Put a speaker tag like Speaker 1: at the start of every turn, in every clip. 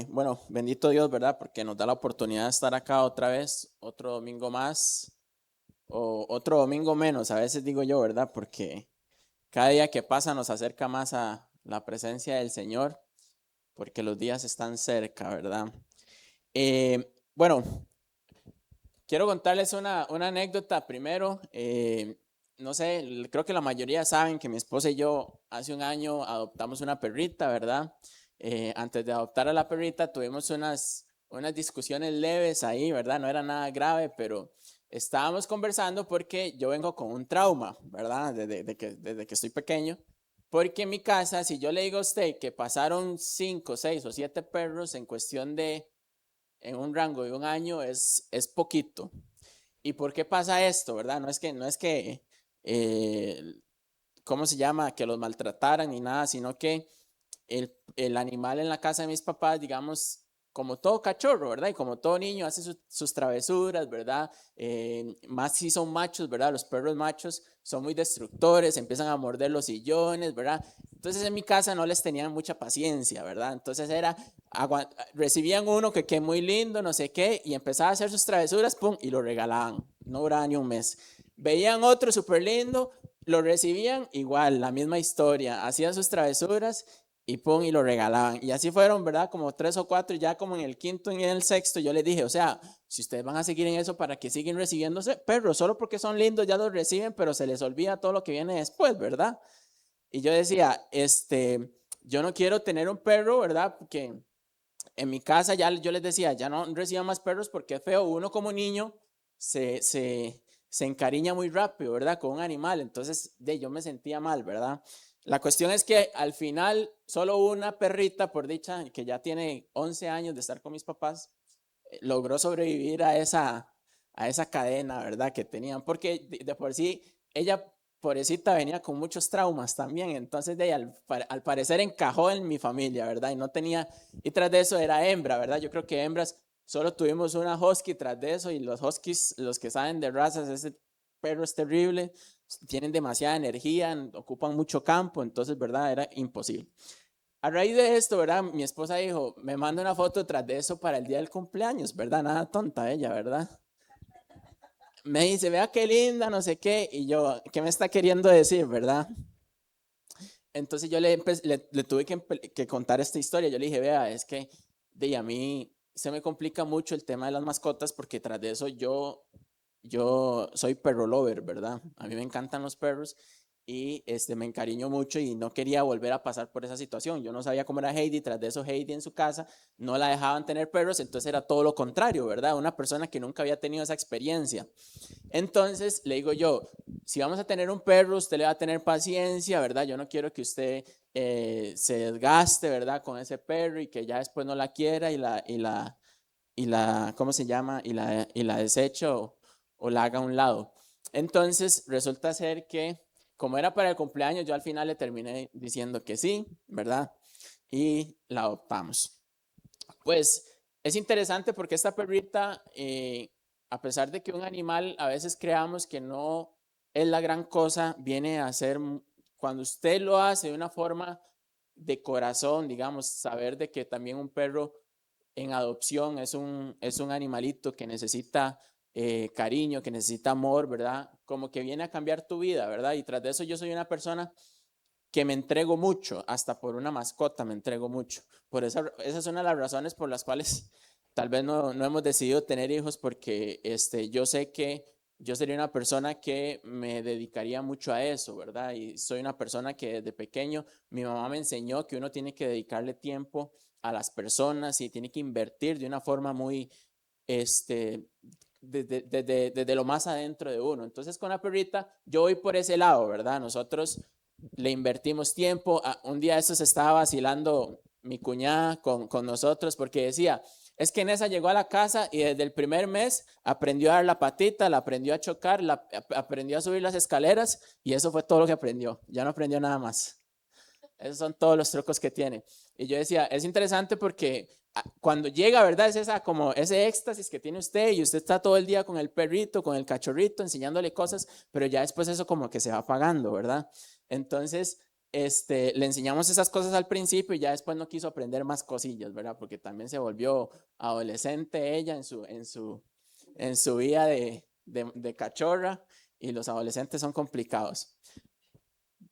Speaker 1: Bueno, bendito Dios, ¿verdad? Porque nos da la oportunidad de estar acá otra vez, otro domingo más o otro domingo menos, a veces digo yo, ¿verdad? Porque cada día que pasa nos acerca más a la presencia del Señor, porque los días están cerca, ¿verdad? Bueno, quiero contarles una anécdota primero. No sé, creo que la mayoría saben que mi esposa y yo hace un año adoptamos una perrita, ¿verdad? Antes de adoptar a la perrita tuvimos unas discusiones leves ahí, ¿verdad? No era nada grave, pero estábamos conversando porque yo vengo con un trauma, ¿verdad? Desde que estoy pequeño. Porque en mi casa, si yo le digo a usted que pasaron 5, 6 o 7 perros en cuestión en un rango de un año es poquito. ¿Y por qué pasa esto, verdad? No es que eh, ¿cómo se llama? Que los maltrataran ni nada, sino que el animal en la casa de mis papás, digamos, como todo cachorro, ¿verdad? Y como todo niño hace sus travesuras, ¿verdad? Más si son machos, ¿verdad? Los perros machos son muy destructores, empiezan a morder los sillones, ¿verdad? Entonces en mi casa no les tenían mucha paciencia, ¿verdad? Entonces recibían uno que muy lindo, no sé qué, y empezaba a hacer sus travesuras, pum, y lo regalaban. No duraba ni un mes. Veían otro súper lindo, lo recibían, igual, la misma historia, hacían sus travesuras y pum, y lo regalaban. Y así fueron, ¿verdad? Como 3 o 4, y ya como en el quinto y en el sexto, yo les dije, o sea, si ustedes van a seguir en eso, ¿para qué siguen recibiéndose perros? Solo porque son lindos ya los reciben, pero se les olvida todo lo que viene después, ¿verdad? Y yo decía, yo no quiero tener un perro, ¿verdad? Porque en mi casa ya yo les decía, ya no reciban más perros porque es feo. Uno como niño se, se, se encariña muy rápido, ¿verdad? Con un animal. Entonces, yo me sentía mal, ¿verdad? La cuestión es que al final, solo una perrita, por dicha, que ya tiene 11 años de estar con mis papás, logró sobrevivir a esa cadena, ¿verdad? Que tenían, porque de por sí, ella, pobrecita, venía con muchos traumas también, entonces al parecer encajó en mi familia, ¿verdad? Y no tenía, y tras de eso era hembra, ¿verdad? Yo creo que hembras, solo tuvimos una husky tras de eso, y los huskies, los que saben de razas, ese perro es terrible, tienen demasiada energía, ocupan mucho campo, entonces, ¿verdad? Era imposible. A raíz de esto, ¿verdad? Mi esposa dijo, me manda una foto tras de eso para el día del cumpleaños, ¿verdad? Nada tonta ella, ¿verdad? Me dice, vea qué linda, no sé qué, y yo, ¿qué me está queriendo decir, verdad? Entonces yo le tuve que contar esta historia. Yo le dije, vea, es que a mí se me complica mucho el tema de las mascotas porque tras de eso yo soy perro lover, ¿verdad? A mí me encantan los perros y me encariño mucho y no quería volver a pasar por esa situación. Yo no sabía cómo era Heidi, tras de eso Heidi en su casa no la dejaban tener perros, entonces era todo lo contrario, ¿verdad? Una persona que nunca había tenido esa experiencia. Entonces le digo yo, si vamos a tener un perro, usted le va a tener paciencia, ¿verdad? Yo no quiero que usted se desgaste, ¿verdad? Con ese perro y que ya después no la quiera ¿cómo se llama? Y la deseche o la haga a un lado. Entonces resulta ser que como era para el cumpleaños, yo al final le terminé diciendo que sí, ¿verdad? Y la adoptamos. Pues es interesante porque esta perrita, a pesar de que un animal a veces creamos que no es la gran cosa, viene a ser, cuando usted lo hace de una forma de corazón, digamos, saber de que también un perro en adopción es un animalito que necesita cariño, que necesita amor, ¿verdad? Como que viene a cambiar tu vida, ¿verdad? Y tras de eso yo soy una persona que me entrego mucho, hasta por una mascota me entrego mucho. Esa es una de las razones por las cuales tal vez no hemos decidido tener hijos, porque yo sé que yo sería una persona que me dedicaría mucho a eso, ¿verdad? Y soy una persona que desde pequeño, mi mamá me enseñó que uno tiene que dedicarle tiempo a las personas y tiene que invertir de una forma muy, este, desde lo más adentro de uno. Entonces con la perrita yo voy por ese lado, ¿verdad? Nosotros le invertimos tiempo. Un día eso se estaba vacilando mi cuñada con nosotros porque decía, es que Nessa llegó a la casa y desde el primer mes aprendió a dar la patita, la aprendió a chocar, aprendió a subir las escaleras y eso fue todo lo que aprendió. Ya no aprendió nada más. Esos son todos los trucos que tiene. Y yo decía, es interesante porque cuando llega, ¿verdad? Es como ese éxtasis que tiene usted y usted está todo el día con el perrito, con el cachorrito, enseñándole cosas, pero ya después eso como que se va apagando, ¿verdad? Entonces, le enseñamos esas cosas al principio y ya después no quiso aprender más cosillas, ¿verdad? Porque también se volvió adolescente ella en su vida de cachorra, y los adolescentes son complicados.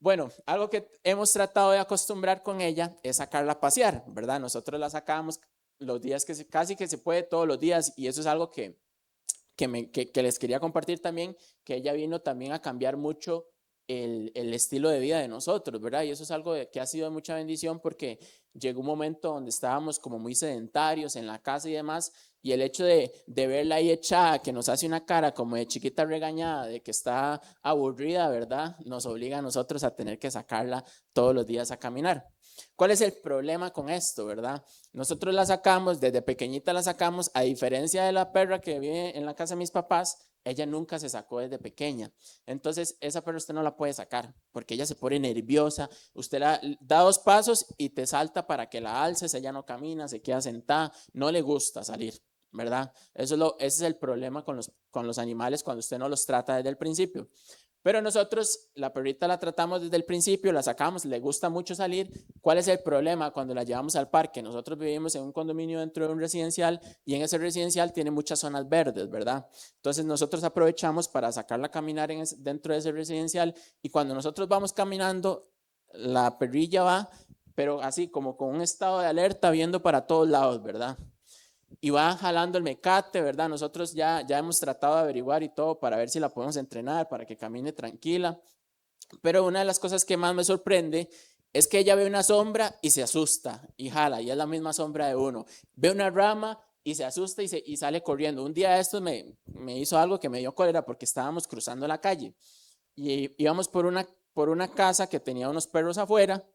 Speaker 1: Bueno, algo que hemos tratado de acostumbrar con ella es sacarla a pasear, ¿verdad? Nosotros la sacamos los días casi que se puede, todos los días, y eso es algo que les quería compartir también, que ella vino también a cambiar mucho el estilo de vida de nosotros, ¿verdad? Y eso es algo que ha sido de mucha bendición, porque llegó un momento donde estábamos como muy sedentarios en la casa y demás, y el hecho de verla ahí echada, que nos hace una cara como de chiquita regañada, de que está aburrida, ¿verdad? Nos obliga a nosotros a tener que sacarla todos los días a caminar. ¿Cuál es el problema con esto, verdad? Nosotros la sacamos, desde pequeñita la sacamos, a diferencia de la perra que vive en la casa de mis papás, ella nunca se sacó desde pequeña. Entonces, esa perra usted no la puede sacar, porque ella se pone nerviosa. Usted la da 2 pasos y te salta para que la alces, ella no camina, se queda sentada, no le gusta salir, ¿verdad? Ese es el problema con los animales cuando usted no los trata desde el principio. Pero nosotros, la perrita la tratamos desde el principio, la sacamos, le gusta mucho salir. ¿Cuál es el problema cuando la llevamos al parque? Nosotros vivimos en un condominio dentro de un residencial, y en ese residencial tiene muchas zonas verdes, ¿verdad? Entonces nosotros aprovechamos para sacarla a caminar dentro de ese residencial, y cuando nosotros vamos caminando, la perrilla va, pero así como con un estado de alerta, viendo para todos lados, ¿verdad? Y va jalando el mecate, ¿verdad? Nosotros ya hemos tratado de averiguar y todo para ver si la podemos entrenar para que camine tranquila. Pero una de las cosas que más me sorprende es que ella ve una sombra y se asusta y jala, y es la misma sombra de uno. Ve una rama y se asusta y sale corriendo. Un día de estos me hizo algo que me dio cólera, porque estábamos cruzando la calle y íbamos por una casa que tenía unos perros afuera,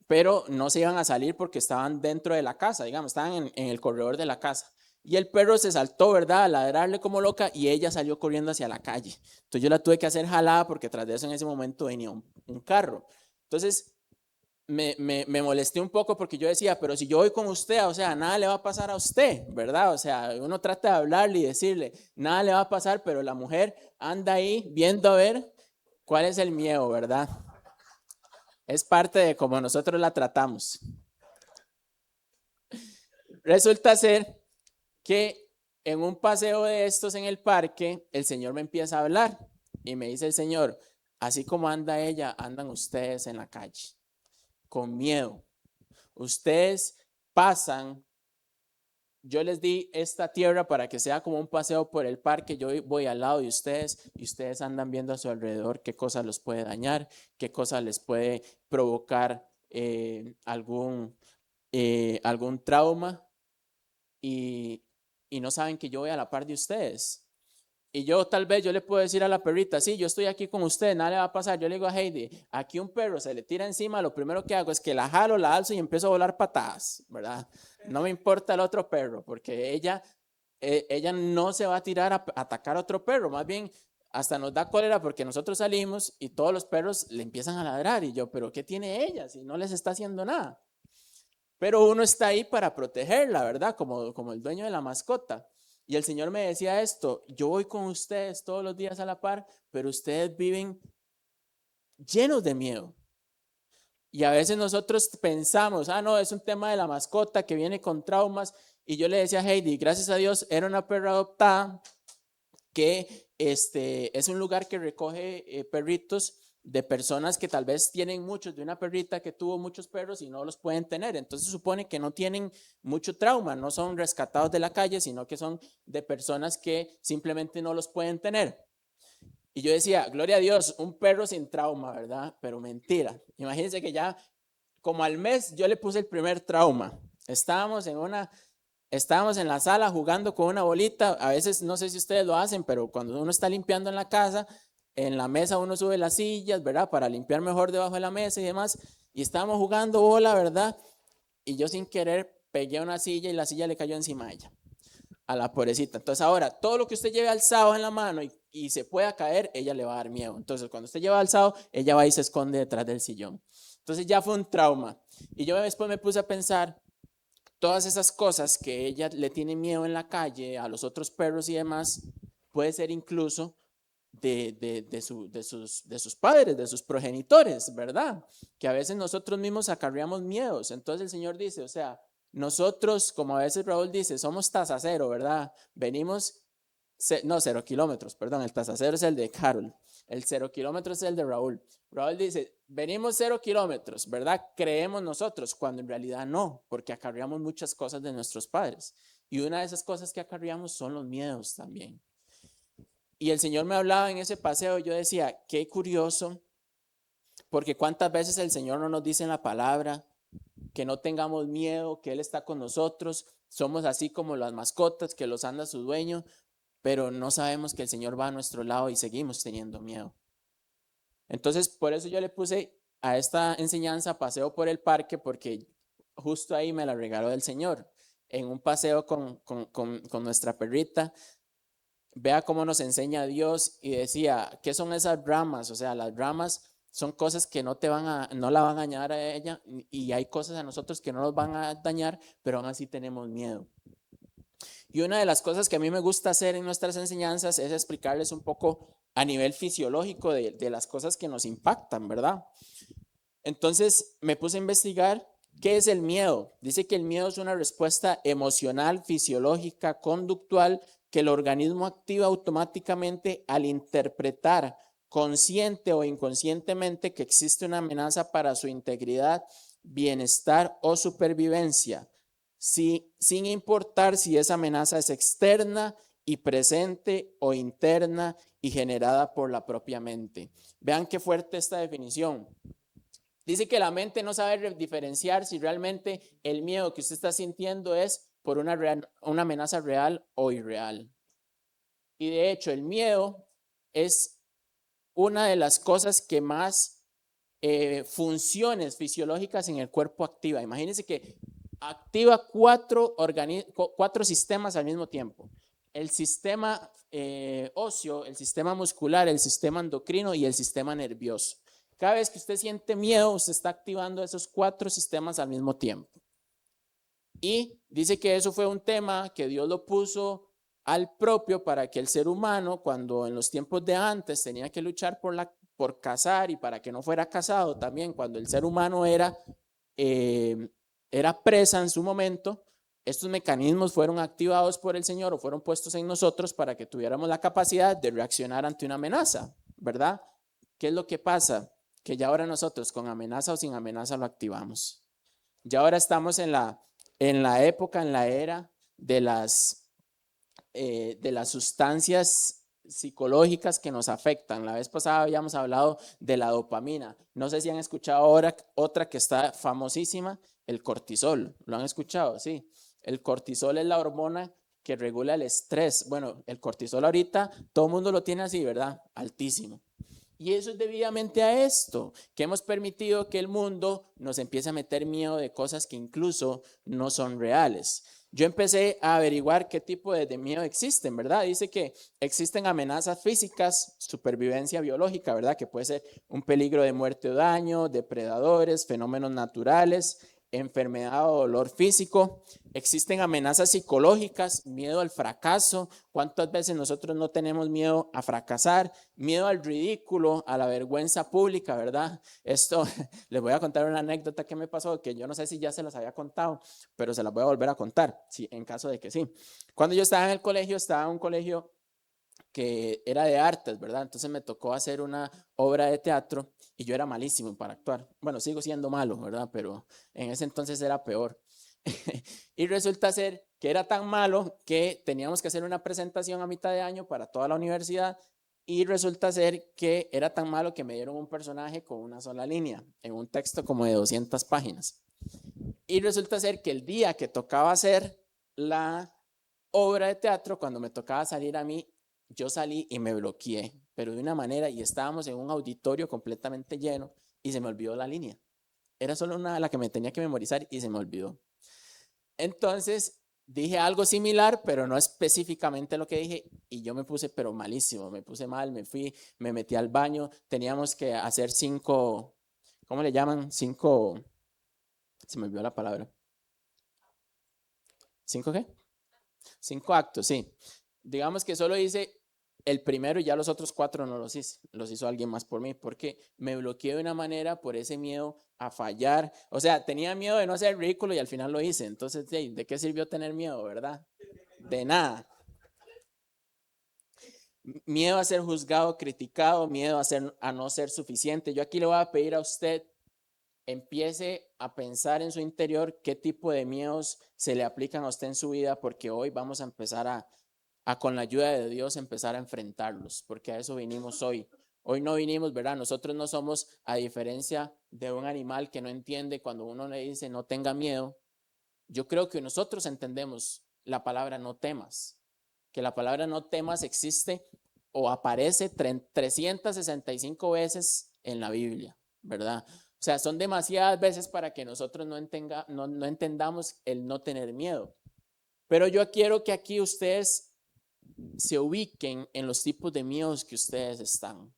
Speaker 1: pero no se iban a salir porque estaban dentro de la casa, digamos, estaban en el corredor de la casa. Y el perro se saltó, ¿verdad? A ladrarle como loca, y ella salió corriendo hacia la calle. Entonces yo la tuve que hacer jalada, porque tras de eso en ese momento venía un carro. Entonces me molesté un poco, porque yo decía, pero si yo voy con usted, o sea, nada le va a pasar a usted, ¿verdad? O sea, uno trata de hablarle y decirle, nada le va a pasar, pero la mujer anda ahí viendo a ver cuál es el miedo, ¿verdad? Es parte de cómo nosotros la tratamos. Resulta ser que en un paseo de estos en el parque, el Señor me empieza a hablar y me dice el Señor, así como anda ella, andan ustedes en la calle, con miedo. Ustedes pasan, yo les di esta tierra para que sea como un paseo por el parque, yo voy al lado de ustedes y ustedes andan viendo a su alrededor qué cosa los puede dañar, qué cosa les puede provocar algún trauma, y, y no saben que yo voy a la par de ustedes. Y yo tal vez yo le puedo decir a la perrita, sí, yo estoy aquí con usted, nada le va a pasar. Yo le digo a Heidi, aquí un perro se le tira encima, lo primero que hago es que la jalo, la alzo y empiezo a volar patadas, ¿verdad? No me importa el otro perro, porque ella no se va a tirar a atacar a otro perro, más bien hasta nos da cólera, porque nosotros salimos y todos los perros le empiezan a ladrar, y yo, pero ¿qué tiene ella si no les está haciendo nada? Pero uno está ahí para protegerla, ¿verdad? Como el dueño de la mascota. Y el Señor me decía esto, yo voy con ustedes todos los días a la par, pero ustedes viven llenos de miedo. Y a veces nosotros pensamos, no, es un tema de la mascota que viene con traumas. Y yo le decía a Heidi, gracias a Dios, era una perra adoptada, que es un lugar que recoge perritos de personas que tal vez tienen muchos, de una perrita que tuvo muchos perros y no los pueden tener. Entonces supone que no tienen mucho trauma, no son rescatados de la calle, sino que son de personas que simplemente no los pueden tener. Y yo decía, gloria a Dios, un perro sin trauma, ¿verdad? Pero mentira. Imagínense que ya como al mes yo le puse el primer trauma. Estábamos en la sala jugando con una bolita. A veces, no sé si ustedes lo hacen, pero cuando uno está limpiando en la casa, en la mesa uno sube las sillas, ¿verdad? Para limpiar mejor debajo de la mesa y demás. Y estábamos jugando bola, ¿verdad? Y yo sin querer pegué a una silla y la silla le cayó encima de ella, a la pobrecita. Entonces ahora, todo lo que usted lleve alzado en la mano y se pueda caer, ella le va a dar miedo. Entonces cuando usted lleva alzado, ella va y se esconde detrás del sillón. Entonces ya fue un trauma. Y yo después me puse a pensar, todas esas cosas que ella le tiene miedo en la calle, a los otros perros y demás, puede ser incluso de sus padres, de sus progenitores, ¿verdad? Que a veces nosotros mismos acarreamos miedos. Entonces el Señor dice, o sea, nosotros, como a veces Raúl dice, somos tasa cero, ¿verdad? Venimos, no, 0 kilómetros, perdón, el tasa cero es el de Carol, el 0 kilómetros es el de Raúl. Raúl dice, venimos 0 kilómetros, ¿verdad? Creemos nosotros, cuando en realidad no, porque acarreamos muchas cosas de nuestros padres. Y una de esas cosas que acarreamos son los miedos también. Y el Señor me hablaba en ese paseo, yo decía, qué curioso, porque cuántas veces el Señor no nos dice en la palabra que no tengamos miedo, que Él está con nosotros, somos así como las mascotas que los anda su dueño, pero no sabemos que el Señor va a nuestro lado y seguimos teniendo miedo. Entonces, por eso yo le puse a esta enseñanza paseo por el parque, porque justo ahí me la regaló el Señor, en un paseo con nuestra perrita. Vea cómo nos enseña Dios y decía, ¿qué son esas ramas? O sea, las ramas son cosas que no la van a dañar a ella y hay cosas a nosotros que no nos van a dañar, pero aún así tenemos miedo. Y una de las cosas que a mí me gusta hacer en nuestras enseñanzas es explicarles un poco a nivel fisiológico de las cosas que nos impactan, ¿verdad? Entonces me puse a investigar qué es el miedo. Dice que el miedo es una respuesta emocional, fisiológica, conductual que el organismo activa automáticamente al interpretar consciente o inconscientemente que existe una amenaza para su integridad, bienestar o supervivencia, sin importar si esa amenaza es externa y presente o interna y generada por la propia mente. Vean qué fuerte esta definición. Dice que la mente no sabe diferenciar si realmente el miedo que usted está sintiendo es por una amenaza real o irreal. Y de hecho, el miedo es una de las cosas que más funciones fisiológicas en el cuerpo activa. Imagínense que activa cuatro sistemas al mismo tiempo. El sistema óseo, el sistema muscular, el sistema endocrino y el sistema nervioso. Cada vez que usted siente miedo, usted está activando esos 4 sistemas al mismo tiempo. Y dice que eso fue un tema que Dios lo puso al propio para que el ser humano, cuando en los tiempos de antes tenía que luchar por cazar y para que no fuera cazado también, cuando el ser humano era presa en su momento, estos mecanismos fueron activados por el Señor o fueron puestos en nosotros para que tuviéramos la capacidad de reaccionar ante una amenaza, ¿verdad? ¿Qué es lo que pasa? Que ya ahora nosotros con amenaza o sin amenaza lo activamos. Ya ahora estamos en la época, en la era de las sustancias psicológicas que nos afectan. La vez pasada habíamos hablado de la dopamina. No sé si han escuchado ahora otra que está famosísima, el cortisol. ¿Lo han escuchado? Sí. El cortisol es la hormona que regula el estrés. Bueno, el cortisol ahorita todo el mundo lo tiene así, ¿verdad? Altísimo. Y eso es debidamente a esto, que hemos permitido que el mundo nos empiece a meter miedo de cosas que incluso no son reales. Yo empecé a averiguar qué tipo de miedo existen, ¿verdad? Dice que existen amenazas físicas, supervivencia biológica, ¿verdad? Que puede ser un peligro de muerte o daño, depredadores, fenómenos naturales, enfermedad o dolor físico. Existen amenazas psicológicas, miedo al fracaso. ¿Cuántas veces nosotros no tenemos miedo a fracasar? Miedo al ridículo, a la vergüenza pública, ¿verdad? Esto, les voy a contar una anécdota que me pasó, que yo no sé si ya se las había contado, pero se las voy a volver a contar, sí, en caso de que sí. Cuando yo estaba en el colegio, estaba en un colegio que era de artes, ¿verdad? Entonces me tocó hacer una obra de teatro y yo era malísimo para actuar. Bueno, sigo siendo malo, ¿verdad? Pero en ese entonces era peor. Y resulta ser que era tan malo que teníamos que hacer una presentación a mitad de año para toda la universidad y resulta ser que era tan malo que me dieron un personaje con una sola línea en un texto como de 200 páginas. Y resulta ser que el día que tocaba hacer la obra de teatro, cuando me tocaba salir a mí, yo salí y me bloqueé, pero de una manera, y estábamos en un auditorio completamente lleno y se me olvidó la línea. Era solo una la que me tenía que memorizar y se me olvidó. Entonces dije algo similar, pero no específicamente lo que dije, y yo me puse, pero malísimo, me puse mal, me fui, me metí al baño, teníamos que hacer 5, ¿cómo le llaman? 5, se me olvidó la palabra. ¿5 qué? 5 actos, sí. Digamos que solo hice el primero y ya los otros 4 no los hice, los hizo alguien más por mí, porque me bloqueé de una manera por ese miedo a fallar. O sea, tenía miedo de no ser ridículo y al final lo hice. Entonces, ¿de qué sirvió tener miedo, verdad? De nada. Miedo a ser juzgado, criticado, miedo a no ser suficiente. Yo aquí le voy a pedir a usted, empiece a pensar en su interior qué tipo de miedos se le aplican a usted en su vida, porque hoy vamos a empezar con la ayuda de Dios, empezar a enfrentarlos, porque a eso vinimos hoy. Hoy no vinimos, ¿verdad? Nosotros no somos, a diferencia de un animal que no entiende cuando uno le dice no tenga miedo. Yo creo que nosotros entendemos la palabra no temas, que la palabra no temas existe o aparece 365 veces en la Biblia, ¿verdad? O sea, son demasiadas veces para que nosotros no entendamos el no tener miedo. Pero yo quiero que aquí ustedes se ubiquen en los tipos de miedos que ustedes están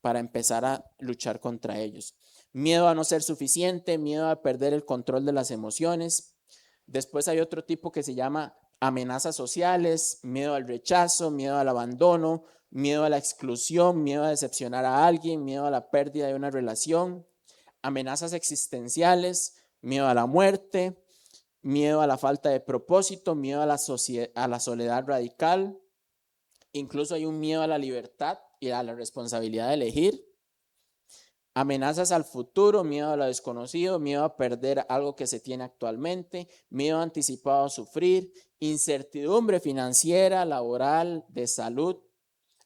Speaker 1: para empezar a luchar contra ellos. Miedo a no ser suficiente, miedo a perder el control de las emociones. Después hay otro tipo que se llama amenazas sociales, miedo al rechazo, miedo al abandono, miedo a la exclusión, miedo a decepcionar a alguien, miedo a la pérdida de una relación, amenazas existenciales, miedo a la muerte, miedo a la falta de propósito, miedo a la soledad radical. Incluso hay un miedo a la libertad y a la responsabilidad de elegir. Amenazas al futuro, miedo a lo desconocido, miedo a perder algo que se tiene actualmente, miedo anticipado a sufrir, incertidumbre financiera, laboral, de salud,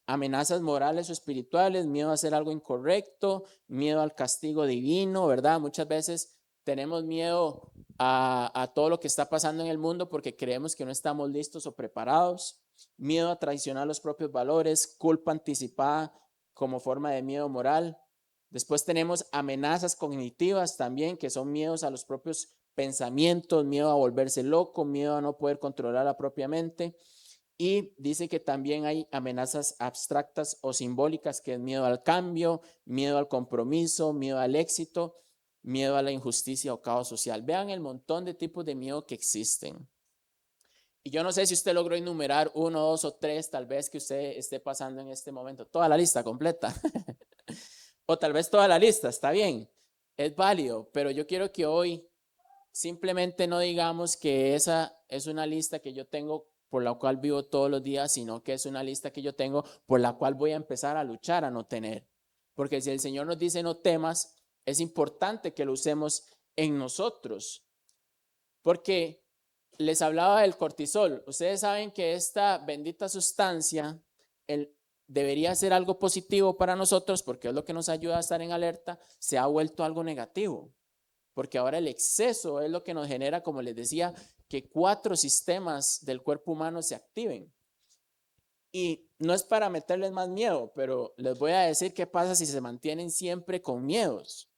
Speaker 1: amenazas morales o espirituales, miedo a hacer algo incorrecto, miedo al castigo divino, ¿verdad? Muchas veces tenemos miedo a todo lo que está pasando en el mundo porque creemos que no estamos listos o preparados, miedo a traicionar los propios valores, culpa anticipada como forma de miedo moral. Después tenemos amenazas cognitivas también, que son miedos a los propios pensamientos, miedo a volverse loco, miedo a no poder controlar la propia mente. Y dice que también hay amenazas abstractas o simbólicas, que es miedo al cambio, miedo al compromiso, miedo al éxito, miedo a la injusticia o caos social. Vean el montón de tipos de miedo que existen. Y yo no sé si usted logró enumerar 1, 2 o 3, tal vez que usted esté pasando en este momento, toda la lista completa. O tal vez toda la lista, está bien, es válido, pero yo quiero que hoy simplemente no digamos que esa es una lista que yo tengo por la cual vivo todos los días, sino que es una lista que yo tengo por la cual voy a empezar a luchar a no tener. Porque si el Señor nos dice no temas, es importante que lo usemos en nosotros. Porque les hablaba del cortisol. Ustedes saben que esta bendita sustancia debería ser algo positivo para nosotros porque es lo que nos ayuda a estar en alerta, se ha vuelto algo negativo. Porque ahora el exceso es lo que nos genera, como les decía, que 4 sistemas del cuerpo humano se activen. Y no es para meterles más miedo, pero les voy a decir qué pasa si se mantienen siempre con miedos.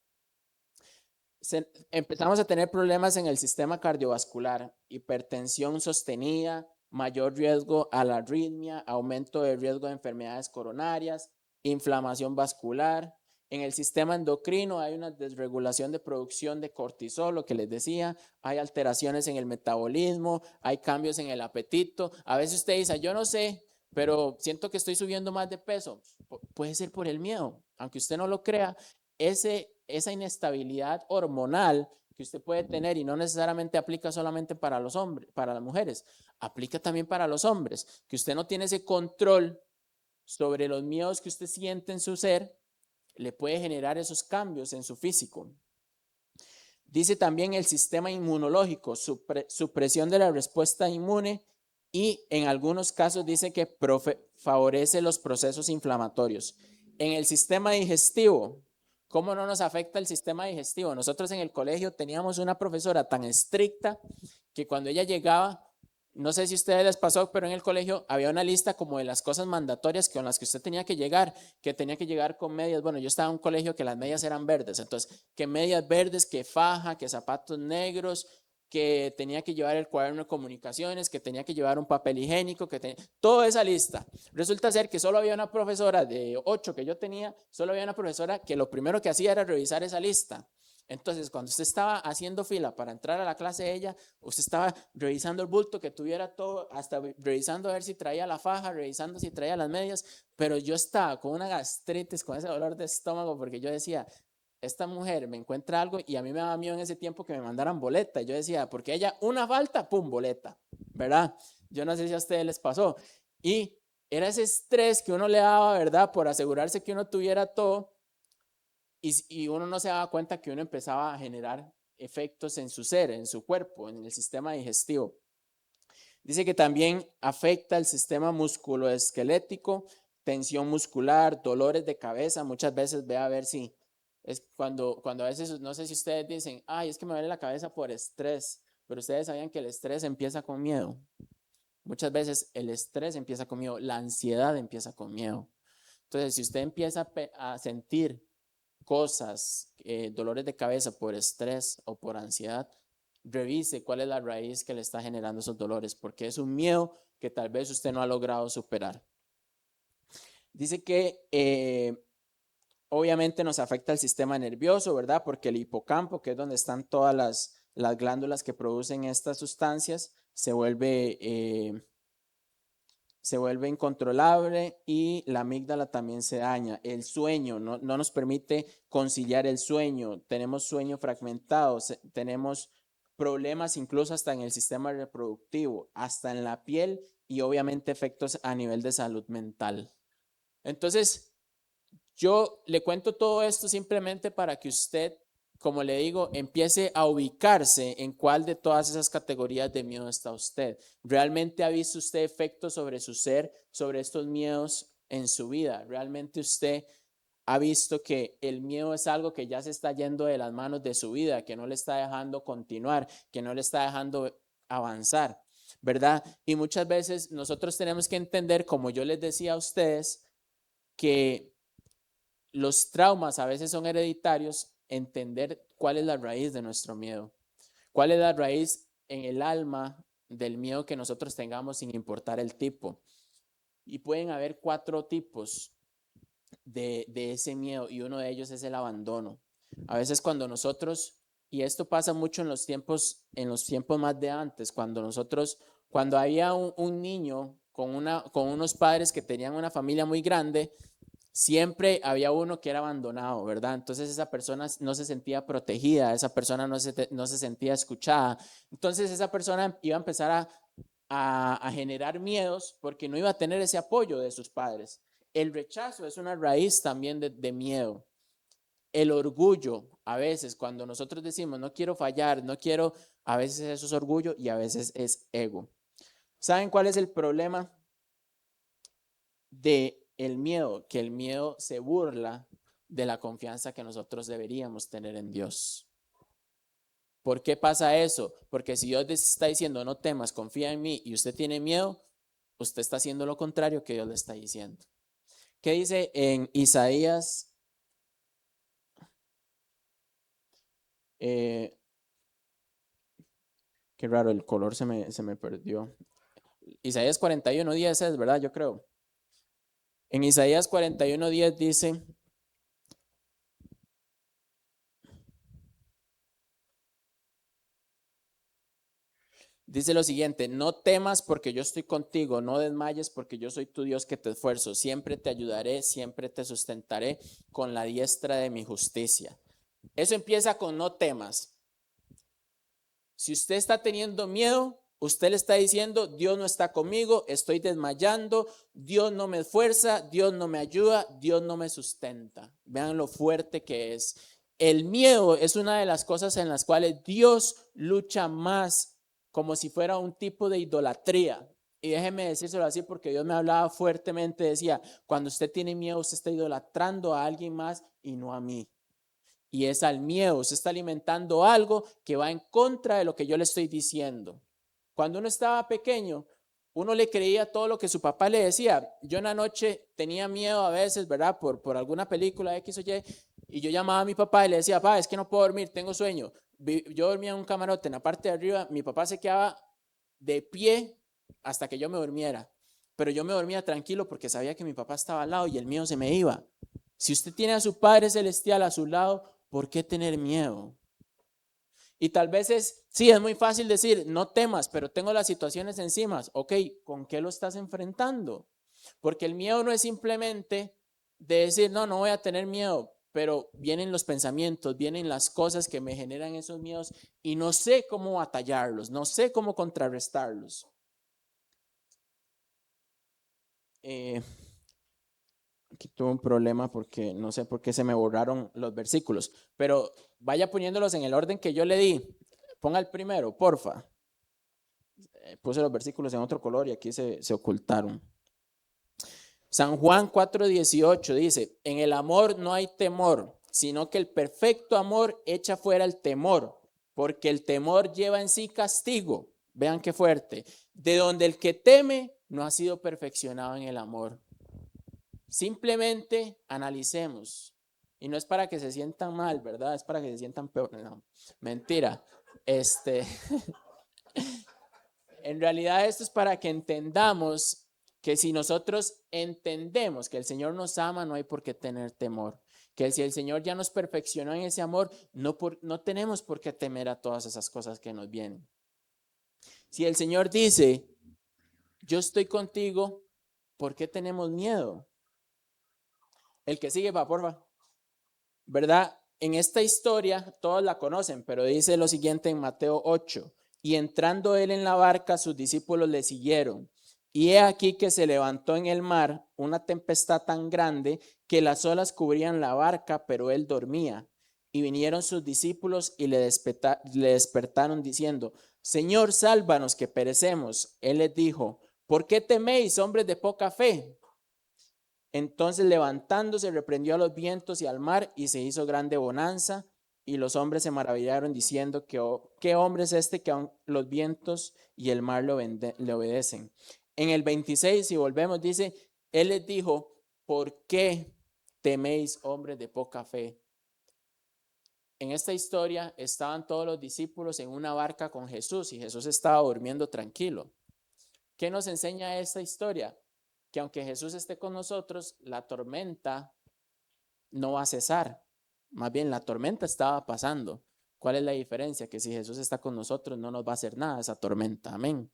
Speaker 1: Empezamos a tener problemas en el sistema cardiovascular, hipertensión sostenida, mayor riesgo a la arritmia, aumento de riesgo de enfermedades coronarias, inflamación vascular. En el sistema endocrino hay una desregulación de producción de cortisol, lo que les decía, hay alteraciones en el metabolismo, hay cambios en el apetito. A veces usted dice, yo no sé, pero siento que estoy subiendo más de peso. Puede ser por el miedo, aunque usted no lo crea. Esa inestabilidad hormonal que usted puede tener, y no necesariamente aplica solamente para los hombres, para las mujeres, aplica también para los hombres, que usted no tiene ese control sobre los miedos que usted siente en su ser, le puede generar esos cambios en su físico. Dice también el sistema inmunológico, supresión de la respuesta inmune, y en algunos casos dice que favorece los procesos inflamatorios. En el sistema digestivo, ¿cómo no nos afecta el sistema digestivo? Nosotros en el colegio teníamos una profesora tan estricta que cuando ella llegaba, no sé si a ustedes les pasó, pero en el colegio había una lista como de las cosas mandatorias con las que usted tenía que llegar con medias. Bueno, yo estaba en un colegio que las medias eran verdes, entonces, que medias verdes, que faja, que zapatos negros, que tenía que llevar el cuaderno de comunicaciones, que tenía que llevar un papel higiénico, toda esa lista. Resulta ser que solo había una profesora de 8 que yo tenía, solo había una profesora que lo primero que hacía era revisar esa lista. Entonces, cuando usted estaba haciendo fila para entrar a la clase de ella, usted estaba revisando el bulto, que tuviera todo, hasta revisando a ver si traía la faja, revisando si traía las medias, pero yo estaba con una gastritis, con ese dolor de estómago, porque yo decía, esta mujer me encuentra algo y a mí me daba miedo en ese tiempo que me mandaran boleta. Yo decía, porque ella una falta, pum, boleta, ¿verdad? Yo no sé si a ustedes les pasó. Y era ese estrés que uno le daba, ¿verdad? Por asegurarse que uno tuviera todo y uno no se daba cuenta que uno empezaba a generar efectos en su ser, en su cuerpo, en el sistema digestivo. Dice que también afecta el sistema musculoesquelético, tensión muscular, dolores de cabeza. Muchas veces ve a ver si es cuando a veces, no sé si ustedes dicen, ay, es que me duele la cabeza por estrés, pero ustedes sabían que el estrés empieza con miedo. Muchas veces el estrés empieza con miedo, la ansiedad empieza con miedo. Entonces, si usted empieza a sentir cosas, dolores de cabeza por estrés o por ansiedad, revise cuál es la raíz que le está generando esos dolores, porque es un miedo que tal vez usted no ha logrado superar. Dice que obviamente nos afecta el sistema nervioso, ¿verdad? Porque el hipocampo, que es donde están todas las glándulas que producen estas sustancias, se vuelve incontrolable y la amígdala también se daña. El sueño no nos permite conciliar el sueño. Tenemos sueño fragmentado, tenemos problemas incluso hasta en el sistema reproductivo, hasta en la piel y obviamente efectos a nivel de salud mental. Entonces, yo le cuento todo esto simplemente para que usted, como le digo, empiece a ubicarse en cuál de todas esas categorías de miedo está usted. ¿Realmente ha visto usted efectos sobre su ser, sobre estos miedos en su vida? ¿Realmente usted ha visto que el miedo es algo que ya se está yendo de las manos de su vida, que no le está dejando continuar, que no le está dejando avanzar, ¿verdad? Y muchas veces nosotros tenemos que entender, como yo les decía a ustedes, que los traumas a veces son hereditarios, entender cuál es la raíz de nuestro miedo, cuál es la raíz en el alma del miedo que nosotros tengamos sin importar el tipo. Y pueden haber 4 tipos de ese miedo y uno de ellos es el abandono. A veces cuando nosotros, y esto pasa mucho en los tiempos más de antes, cuando había un niño con unos padres que tenían una familia muy grande, siempre había uno que era abandonado, ¿verdad? Entonces esa persona no se sentía protegida, esa persona no se sentía escuchada. Entonces esa persona iba a empezar a generar miedos porque no iba a tener ese apoyo de sus padres. El rechazo es una raíz también de miedo. El orgullo, a veces cuando nosotros decimos no quiero fallar, no quiero, a veces eso es orgullo y a veces es ego. ¿Saben cuál es el problema de el miedo? Que el miedo se burla de la confianza que nosotros deberíamos tener en Dios. ¿Por qué pasa eso? Porque si Dios está diciendo no temas, confía en mí y usted tiene miedo, usted está haciendo lo contrario que Dios le está diciendo. ¿Qué dice en Isaías? Qué raro, el color se me perdió. Isaías 41:10 es, ¿verdad? Yo creo. En Isaías 41:10 dice lo siguiente: no temas porque yo estoy contigo, no desmayes porque yo soy tu Dios que te esfuerzo, siempre te ayudaré, siempre te sustentaré con la diestra de mi justicia. Eso empieza con no temas. Si usted está teniendo miedo, usted le está diciendo, Dios no está conmigo, estoy desmayando, Dios no me esfuerza, Dios no me ayuda, Dios no me sustenta. Vean lo fuerte que es. El miedo es una de las cosas en las cuales Dios lucha más, como si fuera un tipo de idolatría. Y déjeme decírselo así porque Dios me hablaba fuertemente, decía, cuando usted tiene miedo, usted está idolatrando a alguien más y no a mí. Y es al miedo, usted está alimentando algo que va en contra de lo que yo le estoy diciendo. Cuando uno estaba pequeño, uno le creía todo lo que su papá le decía. Yo en la noche tenía miedo a veces, ¿verdad? Por alguna película X o y yo llamaba a mi papá y le decía, papá, es que no puedo dormir, tengo sueño. Yo dormía en un camarote en la parte de arriba, mi papá se quedaba de pie hasta que yo me durmiera. Pero yo me dormía tranquilo porque sabía que mi papá estaba al lado y el mío se me iba. Si usted tiene a su Padre Celestial a su lado, ¿por qué tener miedo? Y tal vez sí, es muy fácil decir, no temas, pero tengo las situaciones encima. Ok, ¿con qué lo estás enfrentando? Porque el miedo no es simplemente de decir, no, no voy a tener miedo, pero vienen los pensamientos, vienen las cosas que me generan esos miedos y no sé cómo batallarlos, no sé cómo contrarrestarlos. Aquí tuve un problema porque no sé por qué se me borraron los versículos, pero vaya poniéndolos en el orden que yo le di. Ponga el primero, porfa. Puse los versículos en otro color y aquí se ocultaron. San Juan 4:18 dice, en el amor no hay temor, sino que el perfecto amor echa fuera el temor, porque el temor lleva en sí castigo. Vean qué fuerte. De donde el que teme no ha sido perfeccionado en el amor. Simplemente analicemos. Y no es para que se sientan mal, ¿verdad? Es para que se sientan peor. No, mentira. En realidad esto es para que entendamos que si nosotros entendemos que el Señor nos ama, no hay por qué tener temor. Que si el Señor ya nos perfeccionó en ese amor, no tenemos por qué temer a todas esas cosas que nos vienen. Si el Señor dice, yo estoy contigo, ¿por qué tenemos miedo? El que sigue, va, porfa. ¿Verdad? En esta historia, todos la conocen, pero dice lo siguiente en Mateo 8. Y entrando él en la barca, sus discípulos le siguieron. Y he aquí que se levantó en el mar una tempestad tan grande que las olas cubrían la barca, pero él dormía. Y vinieron sus discípulos y le despertaron diciendo, Señor, sálvanos que perecemos. Él les dijo, ¿por qué teméis, hombres de poca fe? Entonces levantándose reprendió a los vientos y al mar y se hizo grande bonanza y los hombres se maravillaron diciendo ¿qué hombre es este que aun los vientos y el mar le obedecen? En el 26, si volvemos, dice, él les dijo, ¿por qué teméis, hombres de poca fe? En esta historia estaban todos los discípulos en una barca con Jesús y Jesús estaba durmiendo tranquilo. ¿Qué nos enseña esta historia? Que aunque Jesús esté con nosotros, la tormenta no va a cesar. Más bien, la tormenta estaba pasando. ¿Cuál es la diferencia? Que si Jesús está con nosotros, no nos va a hacer nada esa tormenta. Amén.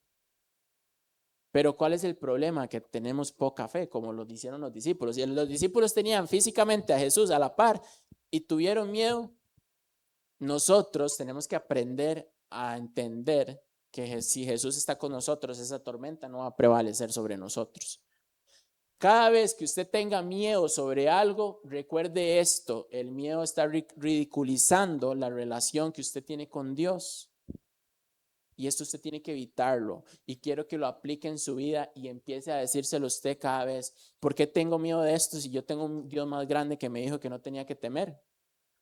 Speaker 1: Pero ¿cuál es el problema? Que tenemos poca fe, como lo hicieron los discípulos. Y los discípulos tenían físicamente a Jesús a la par y tuvieron miedo. Nosotros tenemos que aprender a entender que si Jesús está con nosotros, esa tormenta no va a prevalecer sobre nosotros. Cada vez que usted tenga miedo sobre algo, recuerde esto, el miedo está ridiculizando la relación que usted tiene con Dios. Y esto usted tiene que evitarlo. Y quiero que lo aplique en su vida y empiece a decírselo usted cada vez. ¿Por qué tengo miedo de esto si yo tengo un Dios más grande que me dijo que no tenía que temer?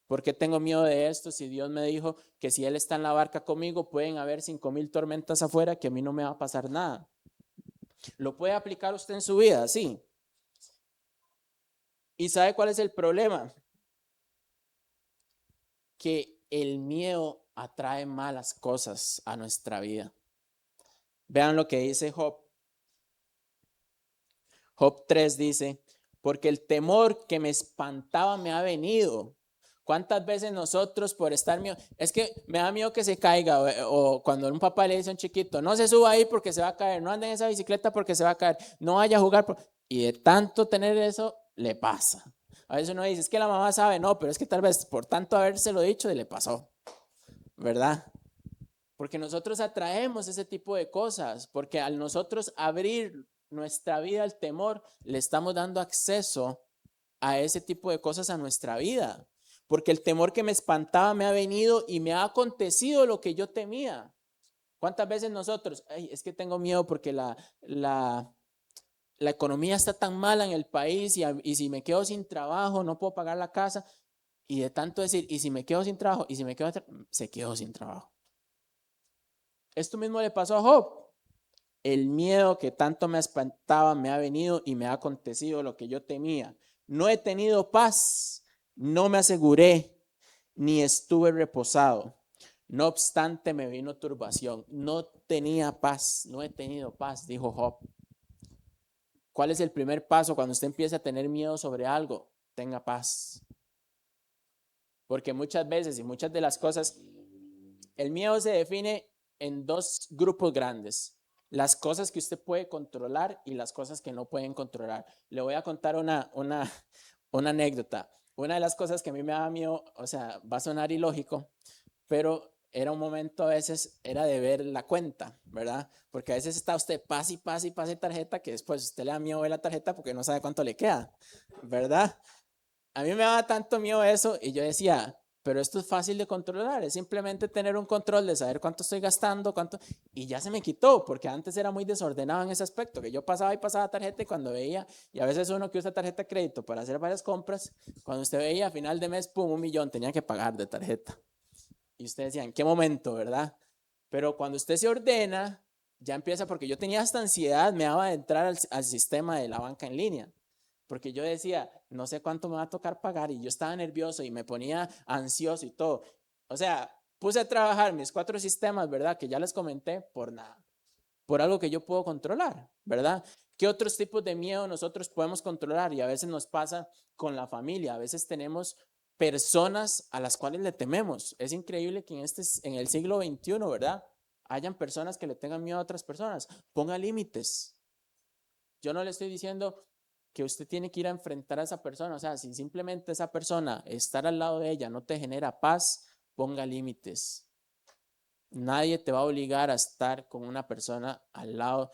Speaker 1: ¿Por qué tengo miedo de esto si Dios me dijo que si Él está en la barca conmigo pueden haber 5,000 tormentas afuera que a mí no me va a pasar nada? ¿Lo puede aplicar usted en su vida? Sí. ¿Y sabe cuál es el problema? Que el miedo atrae malas cosas a nuestra vida. Vean lo que dice Job. Job 3 dice, porque el temor que me espantaba me ha venido. ¿Cuántas veces nosotros por estar miedo? Es que me da miedo que se caiga o cuando un papá le dice a un chiquito, no se suba ahí porque se va a caer, no ande en esa bicicleta porque se va a caer, no vaya a jugar. Y de tanto tener eso, le pasa. A veces uno dice, es que la mamá sabe, no, pero es que tal vez por tanto habérselo dicho, le pasó, ¿verdad? Porque nosotros atraemos ese tipo de cosas, porque al nosotros abrir nuestra vida al temor, le estamos dando acceso a ese tipo de cosas a nuestra vida. Porque el temor que me espantaba me ha venido y me ha acontecido lo que yo temía. ¿Cuántas veces nosotros, ay, es que tengo miedo porque la economía está tan mala en el país y si me quedo sin trabajo, no puedo pagar la casa? Y de tanto decir, y si me quedo sin trabajo, y si me quedo, se quedó sin trabajo. Esto mismo le pasó a Job. El miedo que tanto me espantaba me ha venido y me ha acontecido lo que yo temía. No he tenido paz, no me aseguré, ni estuve reposado. No obstante, me vino turbación. No tenía paz, no he tenido paz, dijo Job. ¿Cuál es el primer paso cuando usted empieza a tener miedo sobre algo? Tenga paz. Porque muchas veces y muchas de las cosas El miedo se define en dos grupos grandes. Las cosas que usted puede controlar y las cosas que no pueden controlar. Le voy a contar una anécdota. Una de las cosas que a mí me daba miedo, o sea, va a sonar ilógico, pero era un momento a veces, era de ver la cuenta, ¿verdad? Porque a veces está usted pase y pase tarjeta, que después usted le da miedo ver la tarjeta porque no sabe cuánto le queda, ¿verdad? A mí me daba tanto miedo eso y yo decía, pero esto es fácil de controlar, es simplemente tener un control de saber cuánto estoy gastando, cuánto, y ya se me quitó, porque antes era muy desordenado en ese aspecto, que yo pasaba y pasaba tarjeta y cuando veía, y a veces uno que usa tarjeta de crédito para hacer varias compras, cuando usted veía a final de mes, pum, 1.000.000 tenía que pagar de tarjeta. Y usted decía, ¿en qué momento, verdad? Pero cuando usted se ordena, ya empieza, porque yo tenía esta ansiedad, me daba de entrar al sistema de la banca en línea. Porque yo decía, no sé cuánto me va a tocar pagar y yo estaba nervioso y me ponía ansioso y todo. O sea, puse a trabajar mis 4 sistemas, ¿verdad? Que ya les comenté por nada, por algo que yo puedo controlar, ¿verdad? ¿Qué otros tipos de miedo nosotros podemos controlar? Y a veces nos pasa con la familia, a veces tenemos personas a las cuales le tememos. Es increíble que en el siglo XXI, ¿verdad? Hayan personas que le tengan miedo a otras personas. Ponga límites. Yo no le estoy diciendo que usted tiene que ir a enfrentar a esa persona, o sea, si simplemente esa persona, estar al lado de ella no te genera paz, ponga límites. Nadie te va a obligar a estar con una persona al lado.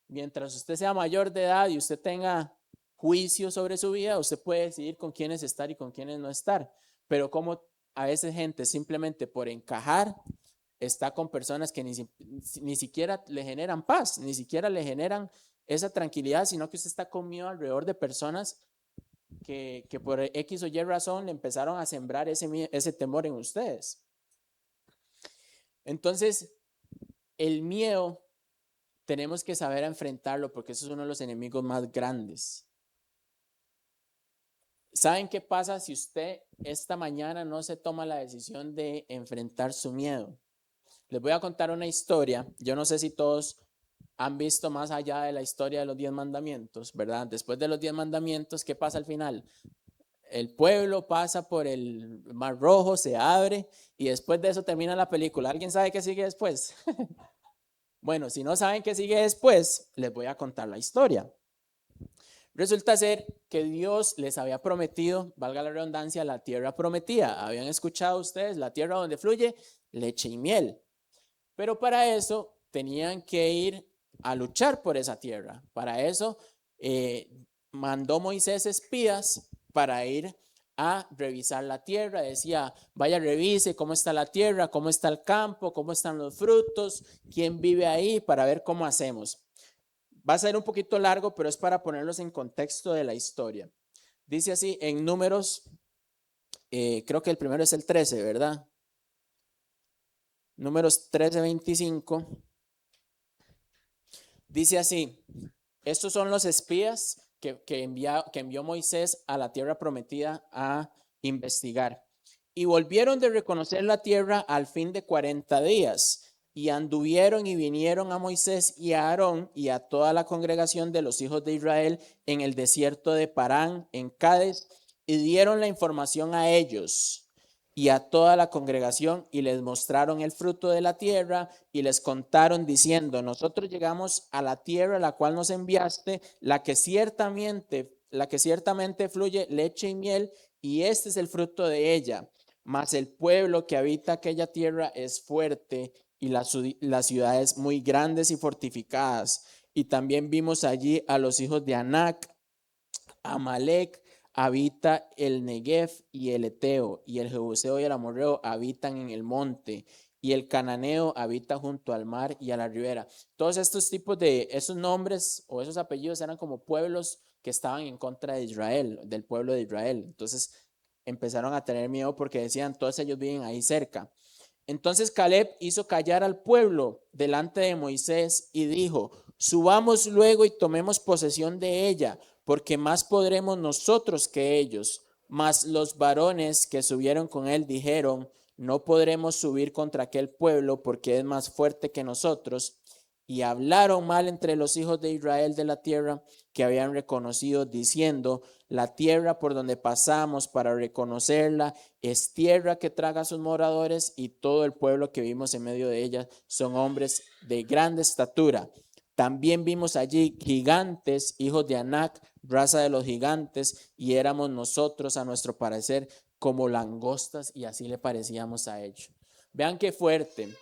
Speaker 1: Mientras usted sea mayor de edad y usted tenga juicio sobre su vida, usted puede decidir con quiénes estar y con quiénes no estar. Pero como a veces gente simplemente por encajar está con personas que ni siquiera le generan paz, ni siquiera le generan esa tranquilidad, sino que usted está conmigo alrededor de personas que por X o Y razón le empezaron a sembrar ese temor en ustedes. Entonces, el miedo tenemos que saber enfrentarlo porque eso es uno de los enemigos más grandes. ¿Saben qué pasa si usted esta mañana no se toma la decisión de enfrentar su miedo? Les voy a contar una historia. Yo no sé si todos han visto más allá de la historia de los 10 mandamientos, ¿verdad? Después de los 10 mandamientos, ¿qué pasa al final? El pueblo pasa por el Mar Rojo, se abre y después de eso termina la película. ¿Alguien sabe qué sigue después? Bueno, si no saben qué sigue después, les voy a contar la historia. Resulta ser que Dios les había prometido, valga la redundancia, la tierra prometida. Habían escuchado ustedes la tierra donde fluye leche y miel. Pero para eso tenían que ir a luchar por esa tierra. Para eso mandó Moisés espías para ir a revisar la tierra. Decía, vaya, revise cómo está la tierra, cómo está el campo, cómo están los frutos, quién vive ahí, para ver cómo hacemos. Va a ser un poquito largo, pero es para ponerlos en contexto de la historia. Dice así en Números, creo que el primero es el 13, ¿verdad? Números 13:25. Dice así, estos son los espías que envió Moisés a la tierra prometida a investigar. Y volvieron de reconocer la tierra al fin de 40 días. Y anduvieron y vinieron a Moisés y a Aarón y a toda la congregación de los hijos de Israel en el desierto de Parán, en Cádiz, y dieron la información a ellos y a toda la congregación y les mostraron el fruto de la tierra y les contaron diciendo, nosotros llegamos a la tierra a la cual nos enviaste, la que ciertamente fluye leche y miel, y este es el fruto de ella. Mas el pueblo que habita aquella tierra es fuerte y las ciudades muy grandes y fortificadas. Y también vimos allí a los hijos de Anac, Amalek habita el Negev y el Eteo, y el Jebuseo y el Amorreo habitan en el monte, y el Cananeo habita junto al mar y a la ribera. Todos estos tipos de, esos nombres o esos apellidos eran como pueblos que estaban en contra de Israel, del pueblo de Israel. Entonces empezaron a tener miedo porque decían, todos ellos viven ahí cerca. Entonces Caleb hizo callar al pueblo delante de Moisés y dijo, subamos luego y tomemos posesión de ella, porque más podremos nosotros que ellos. Mas los varones que subieron con él dijeron, no podremos subir contra aquel pueblo porque es más fuerte que nosotros. y hablaron mal entre los hijos de Israel de la tierra que habían reconocido, diciendo: la tierra por donde pasamos para reconocerla es tierra que traga a sus moradores, y todo el pueblo que vimos en medio de ella son hombres de grande estatura. También vimos allí gigantes, hijos de Anac, raza de los gigantes, y éramos nosotros, a nuestro parecer, como langostas, y así le parecíamos a ellos. Vean qué fuerte.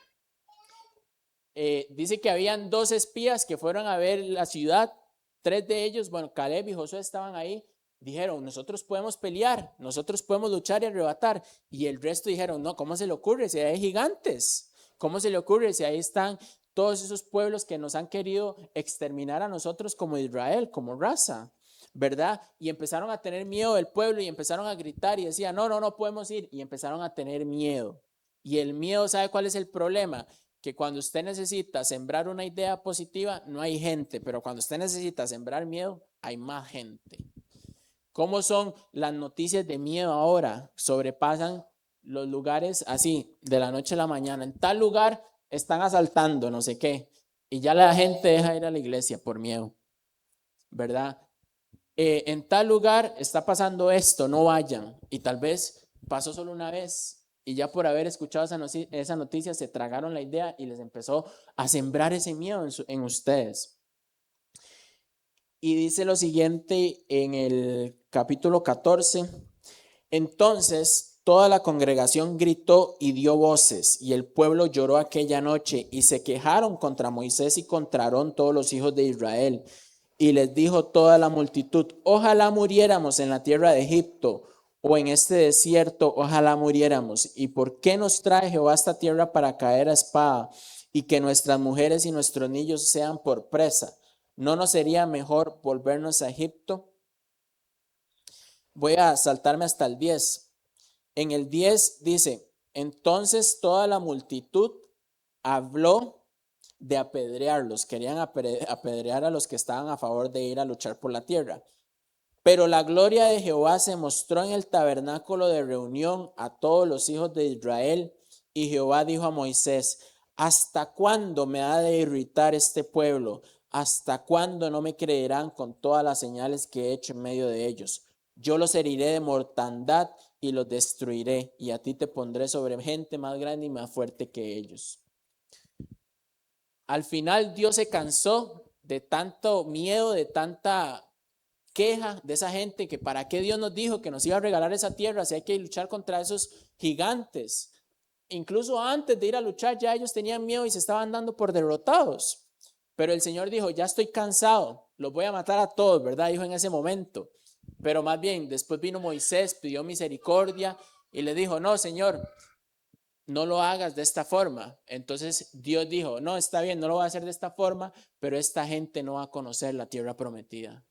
Speaker 1: Dice que habían 2 espías que fueron a ver la ciudad. 3 de ellos, bueno, Caleb y Josué estaban ahí. Dijeron: nosotros podemos pelear, nosotros podemos luchar y arrebatar. Y el resto dijeron: no, ¿cómo se le ocurre si hay gigantes? ¿Cómo se le ocurre si ahí están todos esos pueblos que nos han querido exterminar a nosotros como Israel, como raza? ¿Verdad? Y empezaron a tener miedo del pueblo y empezaron a gritar y decían: no, no, no podemos ir. Y empezaron a tener miedo. Y el miedo, ¿sabe cuál es el problema? Que cuando usted necesita sembrar una idea positiva, no hay gente, pero cuando usted necesita sembrar miedo, hay más gente. ¿Cómo son las noticias de miedo ahora? Sobrepasan los lugares así, de la noche a la mañana. En tal lugar están asaltando, no sé qué, y ya la gente deja de ir a la iglesia por miedo, ¿verdad? En tal lugar está pasando esto, no vayan. Y tal vez pasó solo una vez y ya por haber escuchado esa noticia se tragaron la idea y les empezó a sembrar ese miedo en ustedes. Y dice lo siguiente en el capítulo 14: entonces toda la congregación gritó y dio voces, y el pueblo lloró aquella noche, y se quejaron contra Moisés y contra Aarón todos los hijos de Israel. Y les dijo toda la multitud: ojalá muriéramos en la tierra de Egipto, o en este desierto, ojalá muriéramos. ¿Y por qué nos trae Jehová a esta tierra para caer a espada, y que nuestras mujeres y nuestros niños sean por presa? ¿No nos sería mejor volvernos a Egipto? Voy a saltarme hasta el 10. En el 10 dice: entonces toda la multitud habló de apedrearlos. Querían apedrear a los que estaban a favor de ir a luchar por la tierra. Pero la gloria de Jehová se mostró en el tabernáculo de reunión a todos los hijos de Israel. Y Jehová dijo a Moisés: ¿hasta cuándo me ha de irritar este pueblo? ¿Hasta cuándo no me creerán con todas las señales que he hecho en medio de ellos? Yo los heriré de mortandad y los destruiré, y a ti te pondré sobre gente más grande y más fuerte que ellos. Al final Dios se cansó de tanto miedo, de tanta queja de esa gente, que para qué Dios nos dijo que nos iba a regalar esa tierra si hay que luchar contra esos gigantes. Incluso antes de ir a luchar ya ellos tenían miedo y se estaban dando por derrotados. Pero el Señor dijo: ya estoy cansado, los voy a matar a todos, ¿verdad? Dijo en ese momento. Pero más bien, después vino Moisés, pidió misericordia y le dijo: no, Señor, no lo hagas de esta forma. Entonces Dios dijo: no, está bien, no lo voy a hacer de esta forma, pero esta gente no va a conocer la tierra prometida.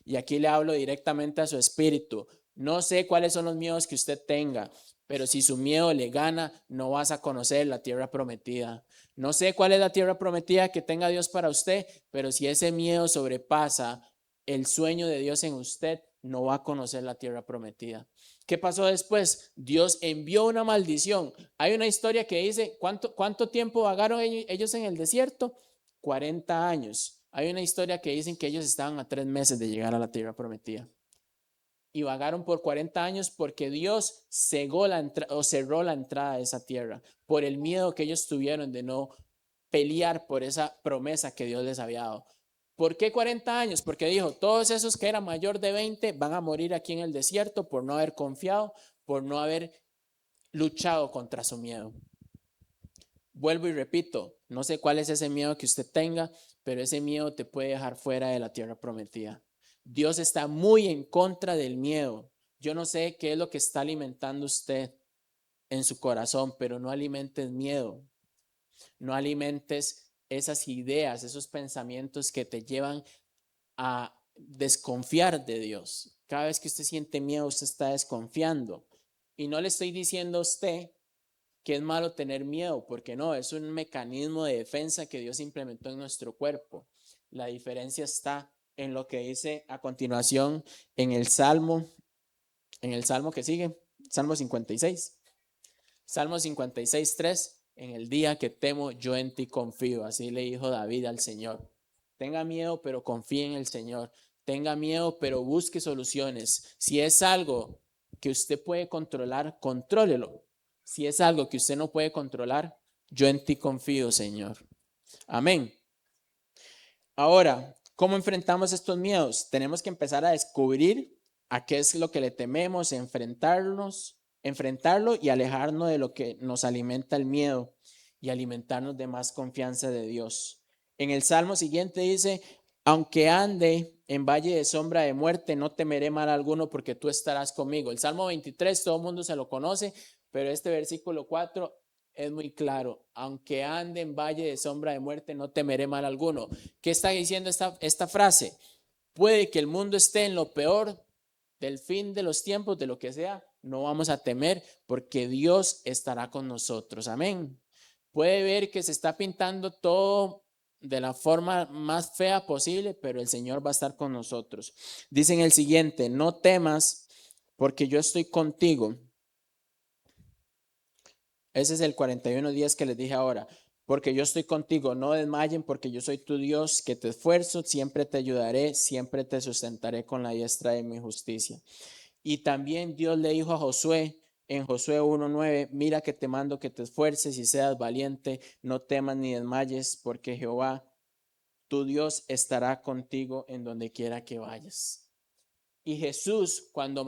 Speaker 1: Y aquí le hablo directamente a su espíritu. No sé cuáles son los miedos que usted tenga, pero si su miedo le gana, no vas a conocer la tierra prometida. No sé cuál es la tierra prometida que tenga Dios para usted, pero si ese miedo sobrepasa el sueño de Dios en usted, no va a conocer la tierra prometida. ¿Qué pasó después? Dios envió una maldición. Hay una historia que dice: ¿cuánto tiempo vagaron ellos en el desierto? 40 años. Hay una historia que dicen que ellos estaban a 3 meses de llegar a la tierra prometida. Y vagaron por 40 años porque Dios cerró la entrada de esa tierra por el miedo que ellos tuvieron de no pelear por esa promesa que Dios les había dado. ¿Por qué 40 años? Porque dijo: todos esos que eran mayor de 20 van a morir aquí en el desierto por no haber confiado, por no haber luchado contra su miedo. Vuelvo y repito, no sé cuál es ese miedo que usted tenga, pero ese miedo te puede dejar fuera de la tierra prometida. Dios está muy en contra del miedo. Yo no sé qué es lo que está alimentando usted en su corazón, pero no alimentes miedo. No alimentes esas ideas, esos pensamientos que te llevan a desconfiar de Dios. Cada vez que usted siente miedo, usted está desconfiando. Y no le estoy diciendo a usted que es malo tener miedo, porque no, es un mecanismo de defensa que Dios implementó en nuestro cuerpo. La diferencia está en lo que dice a continuación en el Salmo que sigue, Salmo 56. Salmo 56, 3. En el día que temo, yo en ti confío. Así le dijo David al Señor. Tenga miedo, pero confíe en el Señor. Tenga miedo, pero busque soluciones. Si es algo que usted puede controlar, contrólelo. Si es algo que usted no puede controlar, yo en ti confío, Señor. Amén. Ahora, ¿cómo enfrentamos estos miedos? Tenemos que empezar a descubrir a qué es lo que le tememos, enfrentarlo y alejarnos de lo que nos alimenta el miedo y alimentarnos de más confianza de Dios. En el Salmo siguiente dice, aunque ande en valle de sombra de muerte, no temeré mal alguno porque tú estarás conmigo. El Salmo 23, todo el mundo se lo conoce, pero este versículo 4 es muy claro. Aunque ande en valle de sombra de muerte, no temeré mal alguno. ¿Qué está diciendo esta frase? Puede que el mundo esté en lo peor del fin de los tiempos, de lo que sea, no vamos a temer porque Dios estará con nosotros. Amén. Puede ver que se está pintando todo de la forma más fea posible, pero el Señor va a estar con nosotros. Dicen el siguiente, no temas porque yo estoy contigo. Ese es el 41:10 que les dije ahora. Porque yo estoy contigo, no desmayen, porque yo soy tu Dios, que te esfuerzo, siempre te ayudaré, siempre te sustentaré con la diestra de mi justicia. Y también Dios le dijo a Josué en Josué 1:9, mira que te mando que te esfuerces y seas valiente, no temas ni desmayes, porque Jehová, tu Dios, estará contigo en donde quiera que vayas. Y Jesús, cuando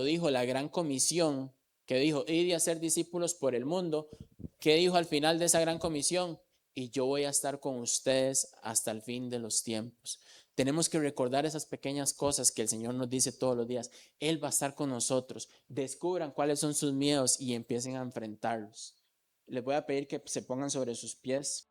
Speaker 1: dijo la gran comisión, que dijo, id y hacer discípulos por el mundo, ¿qué dijo al final de esa gran comisión? Y yo voy a estar con ustedes hasta el fin de los tiempos. Tenemos que recordar esas pequeñas cosas que el Señor nos dice todos los días. Él va a estar con nosotros. Descubran cuáles son sus miedos y empiecen a enfrentarlos. Les voy a pedir que se pongan sobre sus pies.